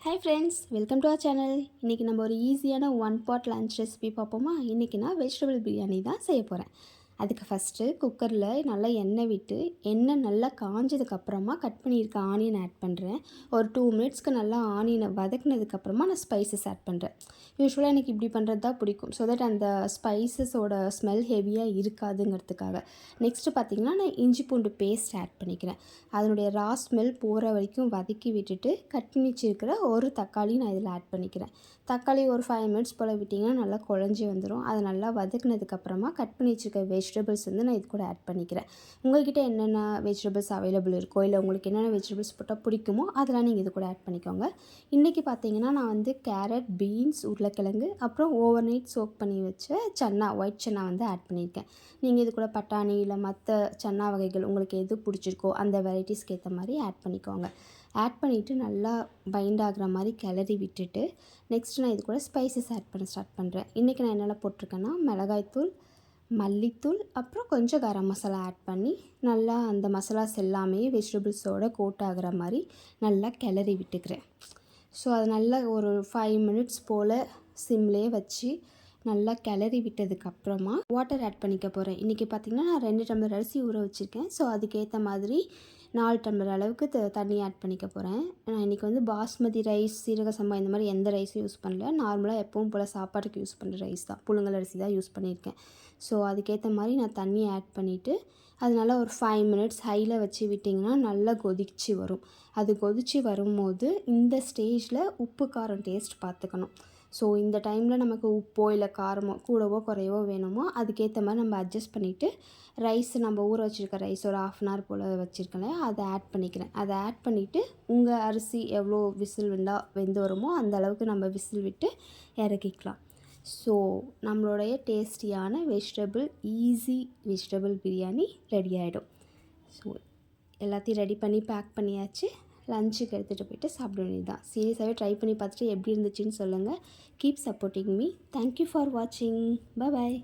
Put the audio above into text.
Hi friends, welcome to our channel. இன்றைக்கி நம்ம ஒரு ஈஸியான ஒன் பாட் லன்ச் ரெசிபி பார்ப்போமா. இன்றைக்கி நான் வெஜிடபிள் பிரியாணி தான் செய்ய போகிறேன். அதுக்கு ஃபஸ்ட்டு குக்கரில் நல்லா எண்ணெய் விட்டு எண்ணெய் நல்லா காஞ்சதுக்கப்புறமா கட் பண்ணியிருக்க ஆனியன் ஆட் பண்ணுறேன். ஒரு 2 மினிட்ஸ்க்கு நல்லா ஆனியனை வதக்குனதுக்கப்புறமா நான் ஸ்பைசஸ் ஆட் பண்ணுறேன். யூஸ்வலாக எனக்கு இப்படி பண்ணுறது தான் பிடிக்கும். ஸோ தட் அந்த ஸ்பைசஸோட ஸ்மெல் ஹெவியாக இருக்காதுங்கிறதுக்காக. நெக்ஸ்ட்டு பார்த்திங்கன்னா நான் இஞ்சி பூண்டு பேஸ்ட் ஆட் பண்ணிக்கிறேன். அதனுடைய ரா ஸ்மெல் போகிற வரைக்கும் வதக்கி விட்டுட்டு கட் பண்ணி வச்சிருக்கிற ஒரு தக்காளி நான் இதில் ஆட் பண்ணிக்கிறேன். தக்காளி ஒரு 5 மினிட்ஸ் போல் விட்டிங்கன்னா நல்லா குழஞ்சி வந்துடும். அதை நல்லா வதக்குனதுக்கப்புறமா கட் பண்ணி வச்சுருக்க வெஜிடபிள்ஸ் வந்து நான் இது கூட ஆட் பண்ணிக்கிறேன். உங்கள்கிட்ட என்னென்ன வெஜிடபிள்ஸ் அவைலபிள் இருக்கோ, இல்லை உங்களுக்கு என்னென்ன வெஜிடபிள்ஸ் போட்டால் பிடிக்குமோ அதெல்லாம் நீங்கள் இது கூட ஆட் பண்ணிக்கோங்க. இன்றைக்கி பார்த்தீங்கன்னா நான் வந்து கேரட், பீன்ஸ், உருளைக்கிழங்கு, அப்புறம் ஓவர் நைட் சோக் பண்ணி வச்ச சன்னா, ஒயிட் சன்னா வந்து ஆட் பண்ணியிருக்கேன். நீங்கள் இது கூட பட்டாணி இல்லை மற்ற சன்னா வகைகள் உங்களுக்கு எது பிடிச்சிருக்கோ அந்த வெரைட்டிஸ்க்கு ஏற்ற மாதிரி ஆட் பண்ணிக்கோங்க. ஆட் பண்ணிவிட்டு நல்லா பைண்ட் ஆகிற மாதிரி கிளறி விட்டுட்டு நெக்ஸ்ட் நான் இது கூட ஸ்பைசஸ் ஆட் பண்ண ஸ்டார்ட் பண்ணுறேன். இன்றைக்கி நான் என்னெல்லாம் போட்டிருக்கேன்னா மிளகாய்த்தூள், மல்லித்தூள், அப்புறம் கொஞ்சம் கரம் மசாலா ஆட் பண்ணி நல்லா அந்த மசாலாஸ் எல்லாமே வெஜிடபிள்ஸோடு கோட் ஆகிற மாதிரி நல்லா கிளறி விட்டுக்கிறேன். ஸோ அது நல்லா ஒரு 5 மினிட்ஸ் போல் சிம்லேயே வச்சு நல்லா கிளறி விட்டதுக்கப்புறமா வாட்டர் ஆட் பண்ணிக்க போகிறேன். இன்றைக்கி பார்த்திங்கன்னா நான் 2 டம்ளர் அரிசி ஊற வச்சுருக்கேன். ஸோ அதுக்கேற்ற மாதிரி 4 டம்ளர் அளவுக்கு தண்ணி ஆட் பண்ணிக்க போகிறேன். நான் இன்றைக்கி வந்து பாஸ்மதி ரைஸ், சீரக சம்பா இந்த மாதிரி எந்த ரைஸும் யூஸ் பண்ணல. நார்மலாக எப்பவும் போல் சாப்பாட்டுக்கு யூஸ் பண்ணுற ரைஸ் தான், புழுங்கல் அரிசி தான் யூஸ் பண்ணியிருக்கேன். ஸோ அதுக்கேற்ற மாதிரி நான் தண்ணி ஆட் பண்ணிவிட்டு அது நல்லா ஒரு 5 மினிட்ஸ் ஹையில் வச்சு விட்டிங்கன்னா நல்லா கொதிச்சு வரும். அது கொதிச்சு வரும்போது இந்த ஸ்டேஜில் உப்பு காரம் டேஸ்ட் பார்த்துக்கணும். ஸோ இந்த டைமில் நமக்கு உப்போ இல்லை காரமோ கூடவோ குறையவோ வேணுமோ அதுக்கேற்ற மாதிரி நம்ம அட்ஜஸ்ட் பண்ணிவிட்டு ரைஸ் நம்ம ஊற வச்சுருக்க ரைஸ் ஒரு 1/2 hour போல் வச்சுருக்கேன், அதை ஆட் பண்ணிக்கிறேன். அதை ஆட் பண்ணிவிட்டு உங்கள் அரிசி எவ்வளோ விசில் வெந்து வருமோ அந்த அளவுக்கு நம்ம விசில் விட்டு இறக்கிக்கலாம். ஸோ நம்மளுடைய டேஸ்டியான ஈஸி வெஜிடபிள் பிரியாணி ரெடி ஆகிடும். ஸோ எல்லாத்தையும் ரெடி பண்ணி பேக் பண்ணியாச்சு. லஞ்சுக்கு எடுத்துகிட்டு போயிட்டு சாப்பிட வேண்டியது தான். சீரியஸாகவே ட்ரை பண்ணி பார்த்துட்டு எப்படி இருந்துச்சுன்னு சொல்லுங்கள். Keep supporting me. Thank you for வாட்சிங். பாய்.